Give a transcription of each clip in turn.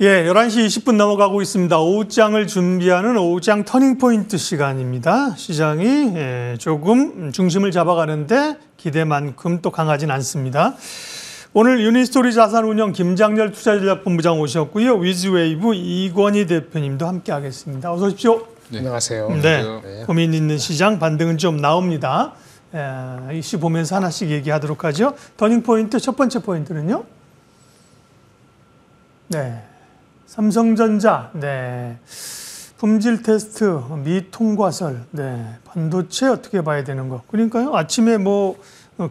예, 11시 20분 넘어가고 있습니다. 오후장을 준비하는 오후장 터닝포인트 시간입니다. 시장이 조금 중심을 잡아가는데 기대만큼 또 강하진 않습니다. 오늘 유니스토리 자산운용 김장렬 투자전략본부장 오셨고요. 위즈웨이브 이권희 대표님도 함께하겠습니다. 어서 오십시오. 네. 안녕하세요. 네, 고민 있는 시장 반등은 좀 나옵니다. 이슈 보면서 하나씩 얘기하도록 하죠. 터닝포인트 첫 번째 포인트는요. 네. 삼성전자, 네. 품질 테스트, 미통과설, 네. 반도체 어떻게 봐야 되는 거. 그러니까요. 아침에 뭐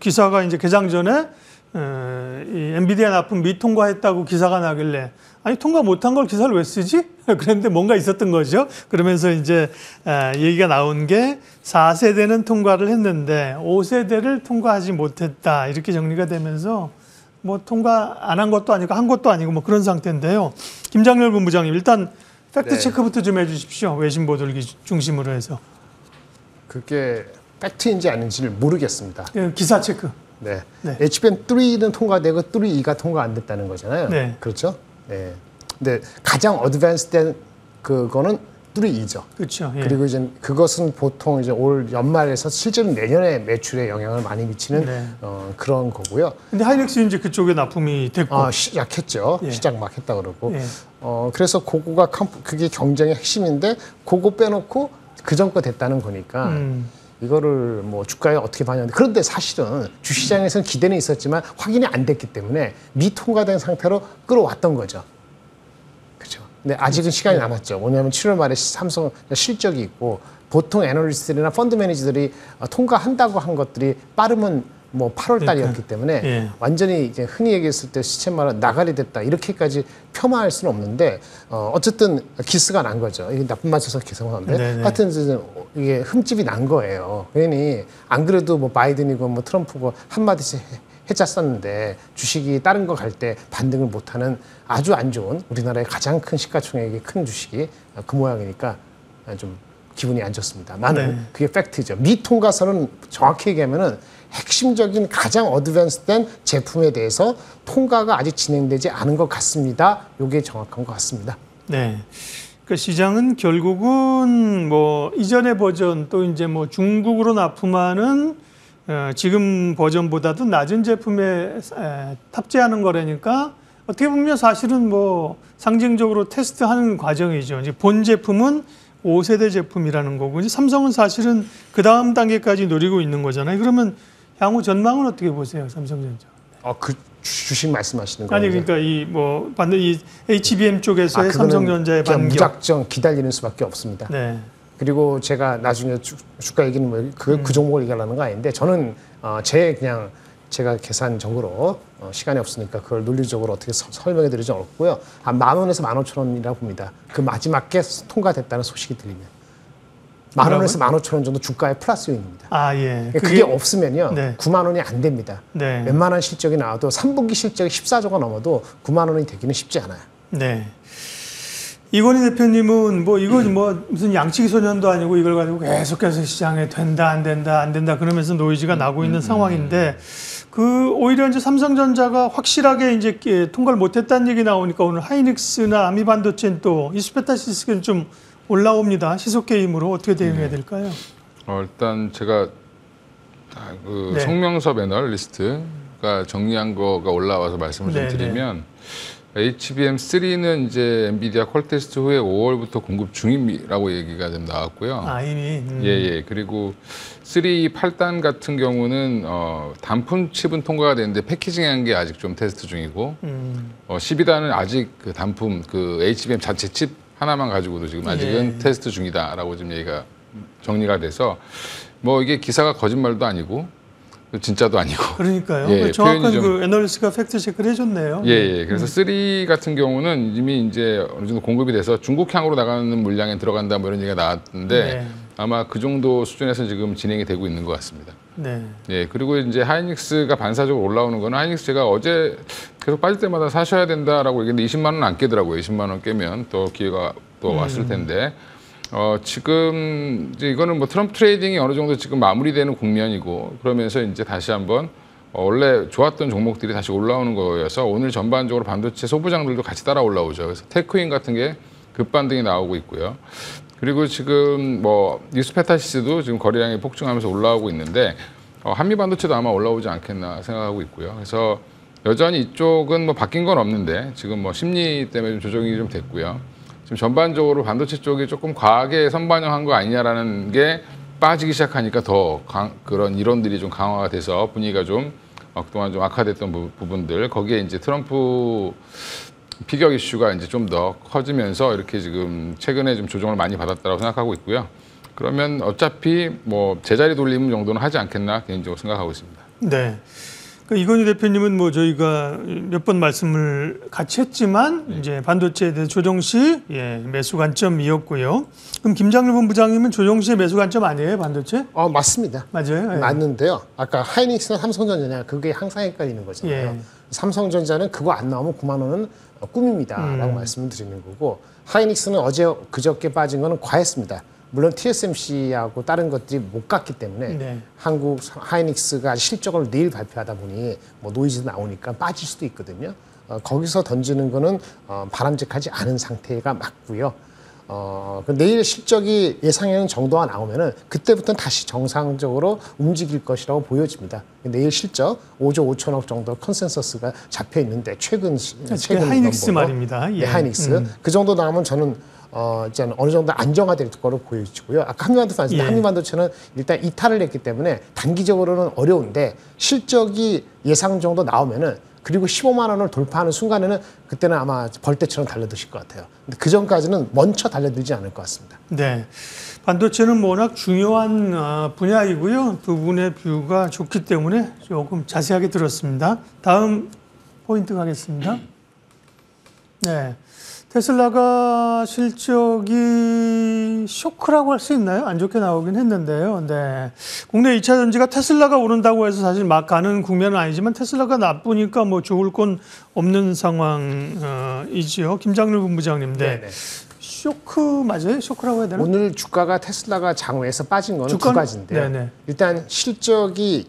기사가 이제 개장 전에 이 엔비디아 납품 미통과했다고 기사가 나길래 아니 통과 못한 걸 기사를 왜 쓰지? 그런데 뭔가 있었던 거죠. 그러면서 이제 얘기가 나온 게 4세대는 통과를 했는데 5세대를 통과하지 못했다. 이렇게 정리가 되면서 뭐 통과 안 한 것도 아니고 한 것도 아니고 뭐 그런 상태인데요. 김장렬 본부장님 일단 팩트 체크부터 좀 해주십시오. 외신 보도를 중심으로 해서. 그게 팩트인지 아닌지를 모르겠습니다. 기사 체크. 네. HBM3는 통과되고 3E가 통과 안 됐다는 거잖아요. 네. 그렇죠? 네. 근데 가장 어드밴스된 그거는 3E죠. 그렇죠. 예. 그리고 이제 그것은 보통 이제 올 연말에서 실제로 내년에 매출에 영향을 많이 미치는 그런 거고요. 근데 하이닉스 이제 그쪽에 납품이 됐고. 시작했죠. 예. 시작 막 했다 그러고. 예. 그래서 그거가 그게 경쟁의 핵심인데 그거 빼놓고 그전 거 됐다는 거니까 이거를 뭐 주가에 어떻게 반영돼. 그런데 사실은 주시장에서는 기대는 있었지만 확인이 안 됐기 때문에 미통과된 상태로 끌어왔던 거죠. 그렇죠. 근데 아직은 시간이 남았죠. 뭐냐면 7월 말에 삼성 실적이 있고 보통 애널리스트들이나 펀드 매니저들이 통과한다고 한 것들이 빠르면 뭐 8월 달이었기 때문에 완전히 이제 흔히 얘기했을 때 시쳇말은 나가리 됐다 이렇게까지 폄하할 수는 없는데 어쨌든 기스가 난 거죠. 이게 나쁜 맛 써서 계산하는데 하여튼 이게 흠집이 난 거예요. 괜히 안 그래도 뭐 바이든이고 뭐 트럼프고 한마디씩 해짰었는데 주식이 다른 거 갈 때 반등을 못하는 아주 안 좋은 우리나라의 가장 큰 시가총액이 큰 주식이 그 모양이니까 좀 기분이 안 좋습니다. 나는 그게 팩트죠. 미통과설은 정확히 얘기하면은 핵심적인 가장 어드밴스된 제품에 대해서 통과가 아직 진행되지 않은 것 같습니다. 이게 정확한 것 같습니다. 네. 그 시장은 결국은 뭐 이전의 버전 또 이제 뭐 중국으로 납품하는 지금 버전보다도 낮은 제품에 탑재하는 거라니까 어떻게 보면 사실은 뭐 상징적으로 테스트하는 과정이죠. 이제 본 제품은 5세대 제품이라는 거고 이제 삼성은 사실은 그 다음 단계까지 노리고 있는 거잖아요. 그러면 향후 전망은 어떻게 보세요, 삼성전자? 그 주식 말씀하시는 거예요? 아니 그러니까 이 뭐 반대 이 HBM 쪽에서의 삼성전자의 반격. 무작정 기다리는 수밖에 없습니다. 네. 그리고 제가 나중에 주가 얘기는 뭐 그 종목을 얘기하려는 거 아닌데 저는 제가 계산적으로 시간이 없으니까 그걸 논리적으로 어떻게 설명해 드리지 어렵고요. 한 10,000원에서 15,000원이라고 봅니다. 그 마지막 게 통과됐다는 소식이 들리면. 10,000원에서 15,000원 정도 주가의 플러스 요인입니다. 예. 그게 없으면요. 90,000원이 안 됩니다. 웬만한 실적이 나와도 3분기 실적이 14조가 넘어도 90,000원이 되기는 쉽지 않아요. 네. 이권희 대표님은 뭐 이거 뭐 무슨 양치기 소년도 아니고 이걸 가지고 계속해서 시장에 된다 안 된다 그러면서 노이즈가 나고 있는 상황인데 그 오히려 이제 삼성전자가 확실하게 이제 통과를 못했다는 얘기 나오니까 오늘 하이닉스나 아미반도체는 또 이스페타시스는 좀 올라옵니다. 시속 게임으로 어떻게 대응해야 될까요? 일단 제가 성명섭 애널리스트가 정리한 거가 올라와서 말씀을 좀 드리면 HBM3는 이제 엔비디아 퀄 테스트 후에 5월부터 공급 중이라고 얘기가 좀 나왔고요. 이미. 예. 그리고 3 8단 같은 경우는 단품 칩은 통과가 됐는데 패키징한 게 아직 좀 테스트 중이고 12단은 아직 그 단품 그 HBM 자체 칩 하나만 가지고도 지금 아직은 테스트 중이다라고 지금 얘기가 정리가 돼서 뭐 이게 기사가 거짓말도 아니고 진짜도 아니고. 그러니까요. 정확한 그 애널리스트가 팩트 체크를 해줬네요. 그래서 3 같은 경우는 이미 이제 어느 정도 공급이 돼서 중국향으로 나가는 물량에 들어간다 뭐 이런 얘기가 나왔는데 아마 그 정도 수준에서 지금 진행이 되고 있는 것 같습니다. 그리고 이제 하이닉스가 반사적으로 올라오는 거는 하이닉스 제가 어제 계속 빠질 때마다 사셔야 된다라고 얘기했는데 20만 원 안 깨더라고요. 20만 원 깨면 또 기회가 또 왔을 텐데. 지금 이제 이거는 뭐 트럼프 트레이딩이 어느 정도 지금 마무리되는 국면이고 그러면서 이제 다시 한번 원래 좋았던 종목들이 다시 올라오는 거여서 오늘 전반적으로 반도체 소부장들도 같이 따라 올라오죠. 그래서 테크인 같은 게 급반등이 나오고 있고요. 그리고 지금 뭐 뉴스페타시스도 지금 거래량이 폭증하면서 올라오고 있는데 한미 반도체도 아마 올라오지 않겠나 생각하고 있고요. 그래서 여전히 이쪽은 뭐 바뀐 건 없는데 지금 뭐 심리 때문에 좀 조정이 좀 됐고요. 지금 전반적으로 반도체 쪽이 조금 과하게 선반영한 거 아니냐라는 게 빠지기 시작하니까 더 그런 이론들이 좀 강화가 돼서 분위기가 좀 그동안 좀 악화됐던 부분들 거기에 이제 트럼프 피격 이슈가 이제 좀 더 커지면서 이렇게 지금 최근에 좀 조정을 많이 받았다고 생각하고 있고요. 그러면 어차피 뭐 제자리 돌림 정도는 하지 않겠나 개인적으로 생각하고 있습니다. 네. 이건희 대표님은 뭐 저희가 몇 번 말씀을 같이 했지만 이제 반도체에 대해 조정 시 매수 관점이었고요. 그럼 김장률 본부장님은 조정 시의 매수 관점 아니에요, 반도체? 맞습니다. 맞아요. 예. 맞는데요. 아까 하이닉스나 삼성전자냐 그게 항상 헷갈리는 거잖아요. 예. 삼성전자는 그거 안 나오면 9만 원은 꿈입니다라고 말씀을 드리는 거고 하이닉스는 그저께 빠진 거는 과했습니다. 물론 TSMC하고 다른 것들이 못 갔기 때문에 한국 하이닉스가 실적을 내일 발표하다 보니 뭐 노이즈 나오니까 빠질 수도 있거든요. 거기서 던지는 거는 바람직하지 않은 상태가 맞고요. 내일 실적이 예상하는 정도가 나오면은 그때부터는 다시 정상적으로 움직일 것이라고 보여집니다. 내일 실적 5조 5천억 정도 컨센서스가 잡혀 있는데 최근 하이닉스 넘버로. 말입니다. 예. 네, 하이닉스 그 정도 나오면 저는 이제 어느 정도 안정화될 거로 보여지고요. 아까 한미반도체 말씀드린 한미반도체는 일단 이탈을 했기 때문에 단기적으로는 어려운데 실적이 예상 정도 나오면은 그리고 15만 원을 돌파하는 순간에는 그때는 아마 벌떼처럼 달려드실 것 같아요. 근데 그 전까지는 먼저 달려들지 않을 것 같습니다. 네. 반도체는 워낙 중요한 분야이고요. 두 분의 뷰가 좋기 때문에 조금 자세하게 들었습니다. 다음 포인트 가겠습니다. 네. 테슬라가 실적이 쇼크라고 할 수 있나요? 안 좋게 나오긴 했는데요. 네. 국내 2차 전지가 테슬라가 오른다고 해서 사실 막 가는 국면은 아니지만 테슬라가 나쁘니까 뭐 좋을 건 없는 상황이지요. 김장률 본부장님. 네. 네네. 쇼크 맞아요? 쇼크라고 해야 되나? 오늘 주가가 테슬라가 장외에서 빠진 거는 두 가지인데요. 네네. 일단 실적이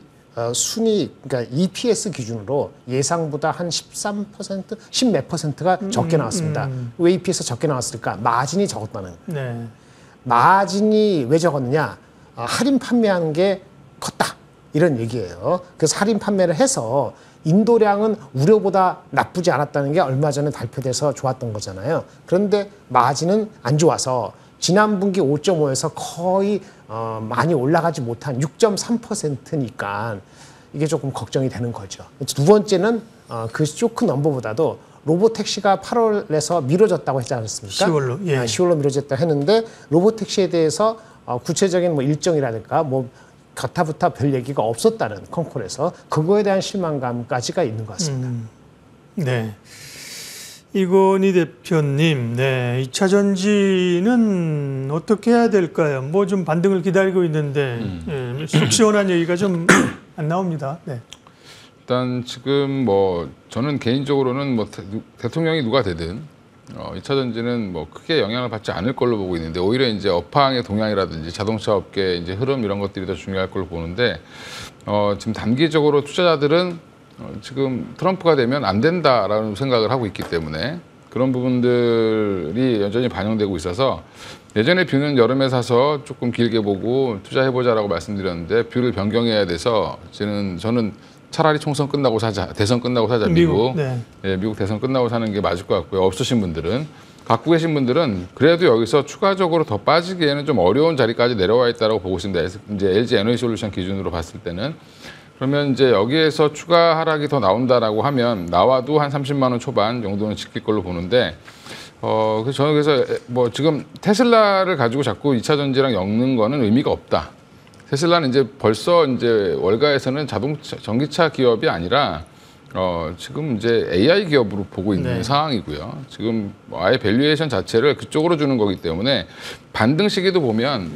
순위, 그러니까 EPS 기준으로 예상보다 한 13%, 10몇 %가 적게 나왔습니다. 왜 EPS가 적게 나왔을까? 마진이 적었다는. 네. 마진이 왜 적었느냐? 할인 판매한 게 컸다. 이런 얘기예요. 그래서 할인 판매를 해서 인도량은 우려보다 나쁘지 않았다는 게 얼마 전에 발표돼서 좋았던 거잖아요. 그런데 마진은 안 좋아서 지난 분기 5.5에서 거의 많이 올라가지 못한 6.3%니까 이게 조금 걱정이 되는 거죠. 두 번째는 그 쇼크 넘버보다도 로보택시가 8월에서 미뤄졌다고 했지 않았습니까? 10월로. 예. 10월로 미뤄졌다 했는데 로보택시에 대해서 구체적인 뭐 일정이라든가 뭐 가타부타 별 얘기가 없었다는 컨콜에서 그거에 대한 실망감까지가 있는 것 같습니다. 네. 이건희 대표님, 네, 2차 전지는 어떻게 해야 될까요? 뭐 좀 반등을 기다리고 있는데 속 시원한 얘기가 좀 안 나옵니다. 네. 일단 지금 뭐 저는 개인적으로는 뭐 대통령이 누가 되든 2차 전지는 뭐 크게 영향을 받지 않을 걸로 보고 있는데 오히려 이제 업황의 동향이라든지 자동차 업계 이제 흐름 이런 것들이 더 중요할 걸로 보는데 지금 단기적으로 투자자들은 지금 트럼프가 되면 안 된다라는 생각을 하고 있기 때문에 그런 부분들이 여전히 반영되고 있어서 예전에 뷰는 여름에 사서 조금 길게 보고 투자해보자라고 말씀드렸는데 뷰를 변경해야 돼서 저는 차라리 총선 끝나고 사자, 대선 끝나고 사자, 미국. 네. 예, 미국 대선 끝나고 사는 게 맞을 것 같고요. 없으신 분들은, 갖고 계신 분들은 그래도 여기서 추가적으로 더 빠지기에는 좀 어려운 자리까지 내려와 있다고 보고 있습니다. 이제 LG 에너지솔루션 기준으로 봤을 때는. 그러면 이제 여기에서 추가 하락이 더 나온다라고 하면 나와도 한 30만 원 초반 정도는 지킬 걸로 보는데, 그래서 저는 그래서 뭐 지금 테슬라를 가지고 자꾸 2차 전지랑 엮는 거는 의미가 없다. 테슬라는 이제 벌써 이제 월가에서는 전기차 기업이 아니라 지금 이제 AI 기업으로 보고 있는 상황이고요. 지금 아예 밸류에이션 자체를 그쪽으로 주는 거기 때문에 반등 시기도 보면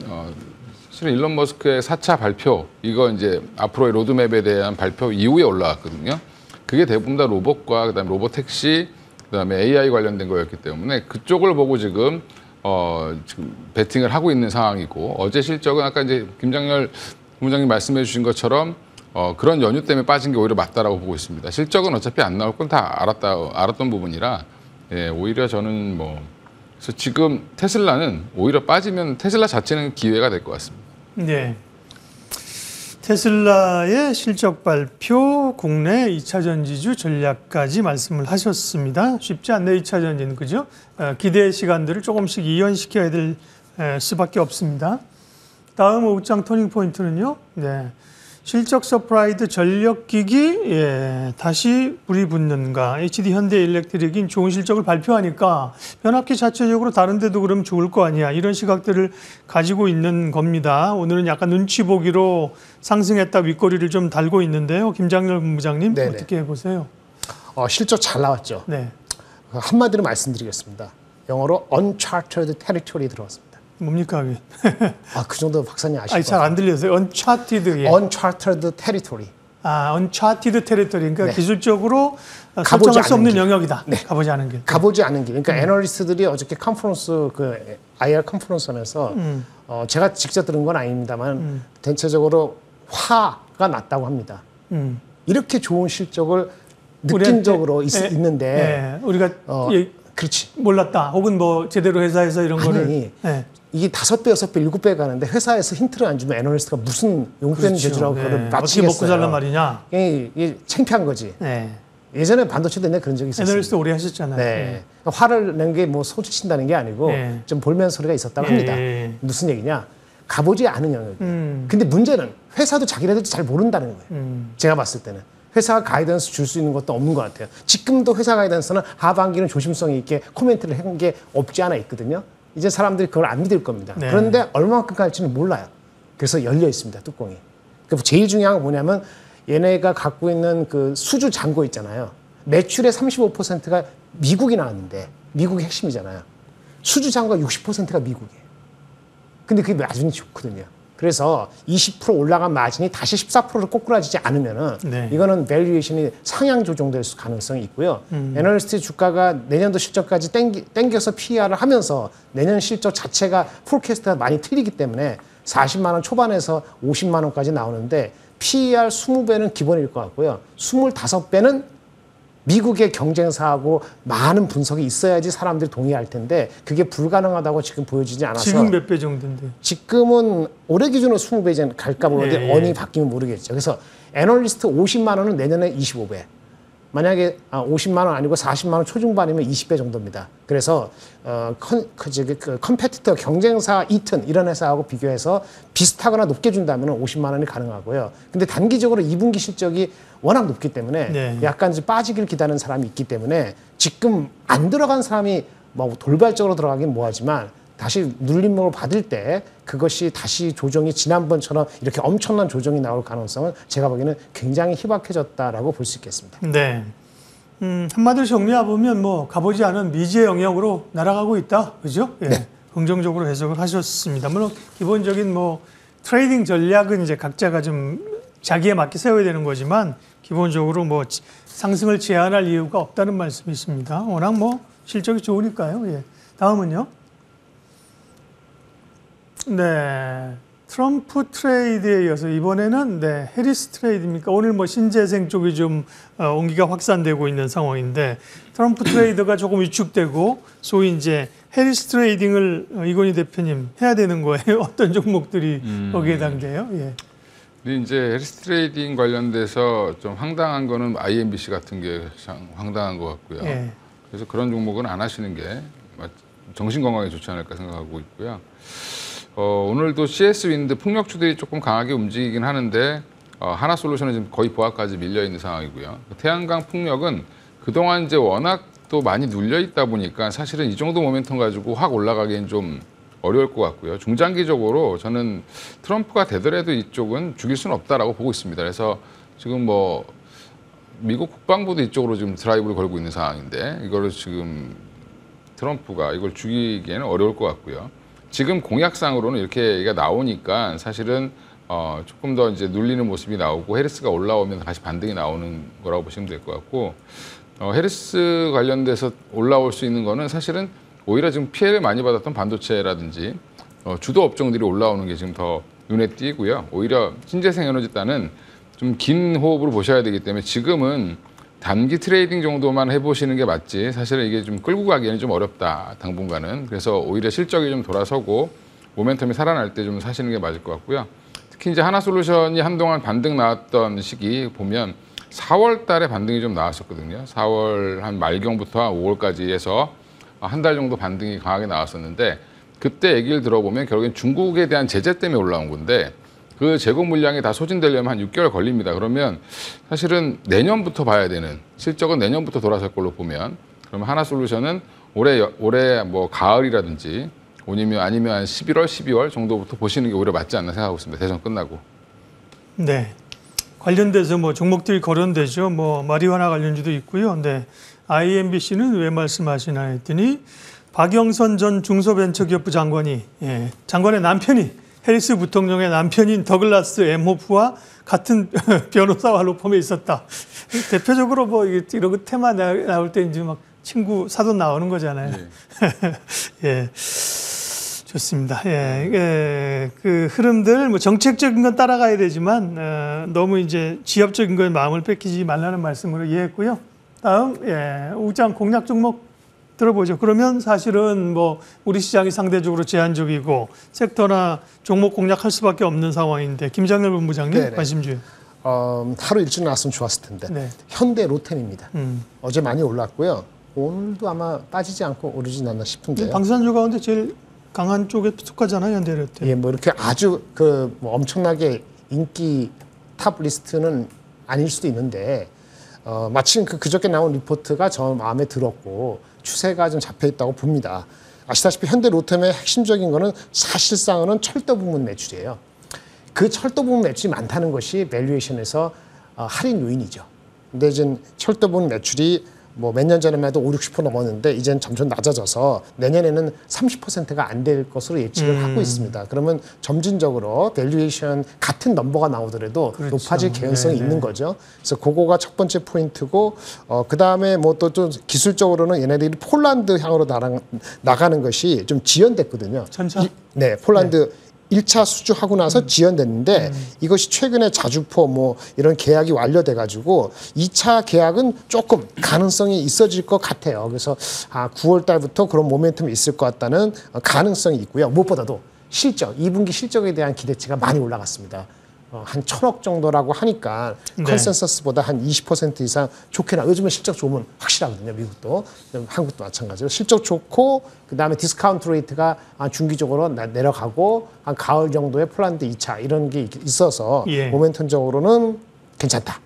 실은 일론 머스크의 4차 발표 이거 이제 앞으로의 로드맵에 대한 발표 이후에 올라왔거든요. 그게 대부분 다 로봇과 그다음에 로봇택시 그다음에 AI 관련된 거였기 때문에 그쪽을 보고 지금 베팅을 하고 있는 상황이고 어제 실적은 아까 이제 김장렬 본부장님 말씀해 주신 것처럼 그런 연유 때문에 빠진 게 오히려 맞다라고 보고 있습니다. 실적은 어차피 안 나올 건 다 알았던 부분이라 예, 오히려 저는 뭐 그래서 지금 테슬라는 오히려 빠지면 테슬라 자체는 기회가 될 것 같습니다. 네. 테슬라의 실적 발표, 국내 2차 전지주 전략까지 말씀을 하셨습니다. 쉽지 않네, 2차 전지는, 그죠? 기대 시간들을 조금씩 이연시켜야 될 수밖에 없습니다. 다음 옷장 터닝 포인트는요. 네. 실적 서프라이드 전력기기 다시 불이 붙는가. HD 현대일렉트릭인 좋은 실적을 발표하니까 변압기 자체적으로 다른 데도 그러면 좋을 거 아니야. 이런 시각들을 가지고 있는 겁니다. 오늘은 약간 눈치 보기로 상승했다 윗꼬리를 좀 달고 있는데요. 김장렬 본부장님 네네. 어떻게 보세요? 실적 잘 나왔죠. 네. 한마디로 말씀드리겠습니다. 영어로 uncharted territory 들어왔습니다. 뭡니까 그게? 그 정도 박사님 아시죠? 잘 안 들려서요. uncharted. 예. uncharted territory. uncharted territory. 그러니까 네. 기술적으로 가보지 설정할 수 없는 않은 길. 영역이다. 네. 가보지 않은 길. 가보지 않은 길. 그러니까 애널리스트들이 어저께 컨퍼런스 IR 컨퍼런스 하면서 제가 직접 들은 건 아닙니다만 대체적으로 화가 났다고 합니다. 이렇게 좋은 실적을 느낀적으로 있는데 우리가 그렇지. 몰랐다. 혹은 뭐 제대로 회사에서 이런 거를 이게 5배, 6배, 7배 가는데 회사에서 힌트를 안 주면 애널리스트가 무슨 용되는 재주라고 그걸 어떻게 맞히겠어요. 먹고 살란 말이냐. 이게 창피한 거지. 예전에 반도체도 옛날에 그런 적이 있었어요. 애널리스트 오래 하셨잖아요. 네. 화를 낸 게 뭐 소주 친다는 게 아니고 좀 볼멘 소리가 있었다고 합니다. 무슨 얘기냐. 가보지 않은 영역. 근데 문제는 회사도 자기네들도 잘 모른다는 거예요. 제가 봤을 때는. 회사가 가이던스 줄 수 있는 것도 없는 것 같아요. 지금도 회사 가이던스는 하반기는 조심성 있게 코멘트를 한 게 없지 않아 있거든요. 이제 사람들이 그걸 안 믿을 겁니다. 네. 그런데 얼마만큼 갈지는 몰라요. 그래서 열려 있습니다, 뚜껑이. 제일 중요한 건 뭐냐면 얘네가 갖고 있는 그 수주 잔고 있잖아요. 매출의 35%가 미국이 나왔는데 미국이 핵심이잖아요. 수주 잔고가 60%가 미국이에요. 근데 그게 마진이 좋거든요. 그래서 20% 올라간 마진이 다시 14%로 꼬꾸라지지 않으면은 이거는 밸류에이션이 상향 조정될 가능성이 있고요. 애널리스트 주가가 내년도 실적까지 땡겨서 PER을 하면서 내년 실적 자체가 폴캐스트가 많이 틀리기 때문에 40만 원 초반에서 50만 원까지 나오는데 PER 20배는 기본일 것 같고요. 25배는 미국의 경쟁사하고 많은 분석이 있어야지 사람들이 동의할 텐데 그게 불가능하다고 지금 보여지지 않아서 지금 몇 배 정도인데? 지금은 올해 기준으로 20배 갈까 모르는데 언이 바뀌면 모르겠죠. 그래서 애널리스트 50만 원은 내년에 25배. 만약에 50만 원 아니고 40만 원 초중반이면 20배 정도입니다. 그래서 컴페티터 경쟁사 이튼 이런 회사하고 비교해서 비슷하거나 높게 준다면 50만 원이 가능하고요. 근데 단기적으로 2분기 실적이 워낙 높기 때문에 약간 이제 빠지기를 기다리는 사람이 있기 때문에 지금 안 들어간 사람이 뭐 돌발적으로 들어가긴 뭐하지만 다시 눌림목을 받을 때 그것이 다시 조정이 지난번처럼 이렇게 엄청난 조정이 나올 가능성은 제가 보기에는 굉장히 희박해졌다라고 볼 수 있겠습니다. 네. 한마디로 정리해보면 뭐 가보지 않은 미지의 영역으로 날아가고 있다. 그죠? 예. 네. 긍정적으로 해석을 하셨습니다. 물론 기본적인 뭐 트레이딩 전략은 이제 각자가 좀 자기에 맞게 세워야 되는 거지만 기본적으로 뭐 상승을 제한할 이유가 없다는 말씀이십니다. 워낙 뭐 실적이 좋으니까요. 예. 다음은요. 네, 트럼프 트레이드에 이어서 이번에는 해리스 트레이드입니까? 오늘 뭐 신재생 쪽이 좀 온기가 확산되고 있는 상황인데 트럼프 트레이드가 조금 위축되고 소위 이제 해리스 트레이딩을 이건희 대표님 해야 되는 거예요? 어떤 종목들이 거기에 해당돼요? 예. 근데 이제 해리스 트레이딩 관련돼서 좀 황당한 거는 IMBC 같은 게 가장 황당한 것 같고요. 예. 그래서 그런 종목은 안 하시는 게 정신 건강에 좋지 않을까 생각하고 있고요. 오늘도 CS 윈드 풍력주들이 조금 강하게 움직이긴 하는데 하나솔루션은 지금 거의 보합까지 밀려 있는 상황이고요. 태양광 풍력은 그동안 이제 워낙 또 많이 눌려 있다 보니까 사실은 이 정도 모멘텀 가지고 확 올라가기엔 좀 어려울 것 같고요. 중장기적으로 저는 트럼프가 되더라도 이쪽은 죽일 수는 없다라고 보고 있습니다. 그래서 지금 뭐 미국 국방부도 이쪽으로 지금 드라이브를 걸고 있는 상황인데 이거를 지금 트럼프가 이걸 죽이기에는 어려울 것 같고요. 지금 공약상으로는 이렇게 얘기가 나오니까 사실은 조금 더 이제 눌리는 모습이 나오고 해리스가 올라오면 다시 반등이 나오는 거라고 보시면 될 것 같고 해리스 관련돼서 올라올 수 있는 거는 사실은 오히려 지금 피해를 많이 받았던 반도체라든지 주도 업종들이 올라오는 게 지금 더 눈에 띄고요. 오히려 신재생 에너지단은 좀 긴 호흡으로 보셔야 되기 때문에 지금은 단기 트레이딩 정도만 해보시는 게 맞지 사실은 이게 좀 끌고 가기에는 좀 어렵다 당분간은. 그래서 오히려 실적이 좀 돌아서고 모멘텀이 살아날 때 좀 사시는 게 맞을 것 같고요. 특히 이제 하나솔루션이 한동안 반등 나왔던 시기 보면 4월 달에 반등이 좀 나왔었거든요. 4월 한 말경부터 5월까지 해서 한 달 정도 반등이 강하게 나왔었는데 그때 얘기를 들어보면 결국엔 중국에 대한 제재 때문에 올라온 건데 그 재고 물량이 다 소진되려면 한 6개월 걸립니다. 그러면 사실은 내년부터 봐야 되는 실적은 내년부터 돌아설 걸로 보면 그러면 하나솔루션은 올해 뭐 가을이라든지 아니면 한 11월, 12월 정도부터 보시는 게 오히려 맞지 않나 생각하고 있습니다. 대선 끝나고. 네. 관련돼서 뭐 종목들이 거론되죠. 뭐 마리화나 관련주도 있고요. 네. IMBC는 왜 말씀하시나 했더니 박영선 전 중소벤처기업부 장관이 장관의 남편이 해리스 부통령의 남편인 더글라스 엠호프와 같은 변호사와 로펌에 있었다. 대표적으로 뭐 이런 거 테마 나올 때 이제 막 친구 사돈 나오는 거잖아요. 네. 예. 좋습니다. 예, 그 흐름들 뭐 정책적인 건 따라가야 되지만 너무 이제 지엽적인 거에 마음을 뺏기지 말라는 말씀으로 이해했고요. 다음 우장 공략 종목 들어보죠. 그러면 사실은 뭐 우리 시장이 상대적으로 제한적이고 섹터나 종목 공략할 수밖에 없는 상황인데 김장렬 본부장님 네네. 관심주요. 하루 일찍 나왔으면 좋았을 텐데 네. 현대 로템입니다. 어제 많이 올랐고요. 오늘도 아마 빠지지 않고 오르진 않나 싶은데요. 방산주 가운데 제일 강한 쪽에 속하잖아요, 현대로템. 예, 뭐 이렇게 아주 뭐 엄청나게 인기 탑 리스트는 아닐 수도 있는데 마침 그저께 나온 리포트가 저 마음에 들었고 추세가 좀 잡혀 있다고 봅니다. 아시다시피 현대 로템의 핵심적인 거는 사실상은 철도 부문 매출이에요. 그 철도 부문 매출이 많다는 것이 밸류에이션에서 할인 요인이죠. 근데 이제 철도 부문 매출이 뭐 몇 년 전에만 해도 50, 60% 넘었는데 이제는 점점 낮아져서 내년에는 30%가 안 될 것으로 예측을 하고 있습니다. 그러면 점진적으로 밸류에이션 같은 넘버가 나오더라도 그렇죠. 높아질 개연성이 네네. 있는 거죠. 그래서 그거가 첫 번째 포인트고 그다음에 뭐 또 좀 기술적으로는 얘네들이 폴란드 향으로 나가는 것이 좀 지연됐거든요. 전차? 네, 폴란드 1차 수주하고 나서 지연됐는데 이것이 최근에 자주포 뭐 이런 계약이 완료돼 가지고 2차 계약은 조금 가능성이 있어질 것 같아요. 그래서 9월 달부터 그런 모멘텀이 있을 것 같다는 가능성이 있고요. 무엇보다도 실적, 2분기 실적에 대한 기대치가 많이 올라갔습니다. 한 1,000억 정도라고 하니까 컨센서스보다 한 20% 이상 좋게 나. 요즘에 실적 좋으면 확실하거든요. 미국도 한국도 마찬가지로 실적 좋고 그다음에 디스카운트 레이트가 중기적으로 내려가고 한 가을 정도에 폴란드 2차 이런 게 있어서 모멘텀적으로는 괜찮다.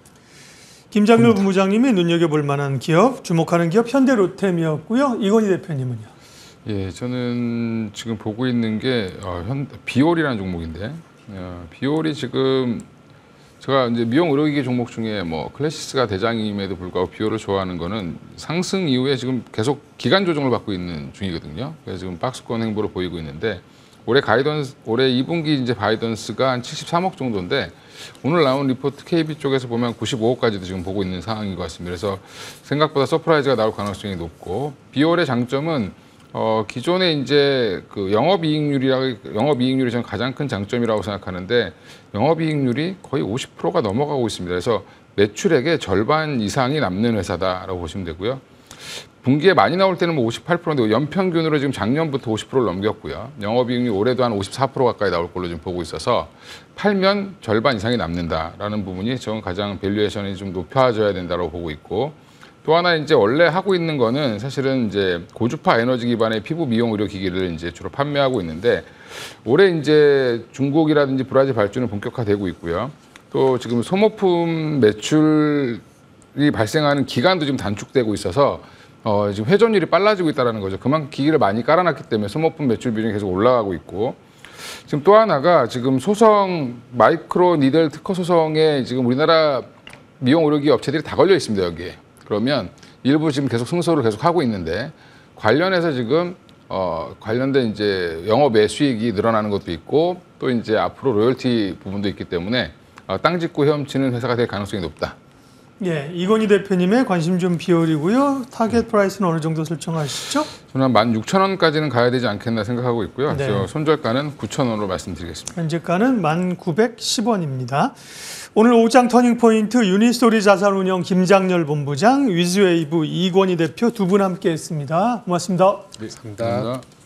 김장렬 본부장님이 눈여겨볼 만한 기업, 주목하는 기업 현대로템이었고요. 이건희 대표님은요? 예, 저는 지금 보고 있는 게 비올이라는 종목인데 비올이 지금 제가 이제 미용 의료기기 종목 중에 뭐 클래시스가 대장임에도 불구하고 비올을 좋아하는 거는 상승 이후에 지금 계속 기간 조정을 받고 있는 중이거든요. 그래서 지금 박스권 행보를 보이고 있는데 올해 2분기 이제 가이던스가 한 73억 정도인데 오늘 나온 리포트 KB 쪽에서 보면 95억까지도 지금 보고 있는 상황인 것 같습니다. 그래서 생각보다 서프라이즈가 나올 가능성이 높고 비올의 장점은 기존에 이제 그 영업이익률이 저는 가장 큰 장점이라고 생각하는데 영업이익률이 거의 50%가 넘어가고 있습니다. 그래서 매출액의 절반 이상이 남는 회사다라고 보시면 되고요. 분기에 많이 나올 때는 뭐 58%인데 연평균으로 지금 작년부터 50%를 넘겼고요. 영업이익률 올해도 한 54% 가까이 나올 걸로 지금 보고 있어서 팔면 절반 이상이 남는다라는 부분이 저는 가장 밸류에이션이 좀 높아져야 된다고 보고 있고. 또 하나 이제 원래 하고 있는 거는 사실은 이제 고주파 에너지 기반의 피부 미용 의료 기기를 이제 주로 판매하고 있는데 올해 이제 중국이라든지 브라질 발주는 본격화되고 있고요. 또 지금 소모품 매출이 발생하는 기간도 지금 단축되고 있어서 지금 회전율이 빨라지고 있다는 거죠. 그만큼 기기를 많이 깔아놨기 때문에 소모품 매출 비중이 계속 올라가고 있고 지금 또 하나가 지금 소송 마이크로 니들 특허 소송에 지금 우리나라 미용 의료기기 업체들이 다 걸려 있습니다. 여기에. 그러면 일부 지금 계속 승소를 계속 하고 있는데 관련해서 지금 관련된 이제 영업외 수익이 늘어나는 것도 있고 또 이제 앞으로 로열티 부분도 있기 때문에 땅 짓고 헤엄치는 회사가 될 가능성이 높다. 예, 이건희 대표님의 관심 좀 비올이고요. 타겟 프라이스는 어느 정도 설정하시죠? 저는 한 16,000원까지는 가야 되지 않겠나 생각하고 있고요. 네. 그래서 손절가는 9,000원으로 말씀드리겠습니다. 현재가는 1,910원입니다. 오늘 오장 터닝포인트 유니스토리 자산운용 김장렬 본부장, 위즈웨이브 이권희 대표 두 분 함께했습니다. 고맙습니다. 감사합니다.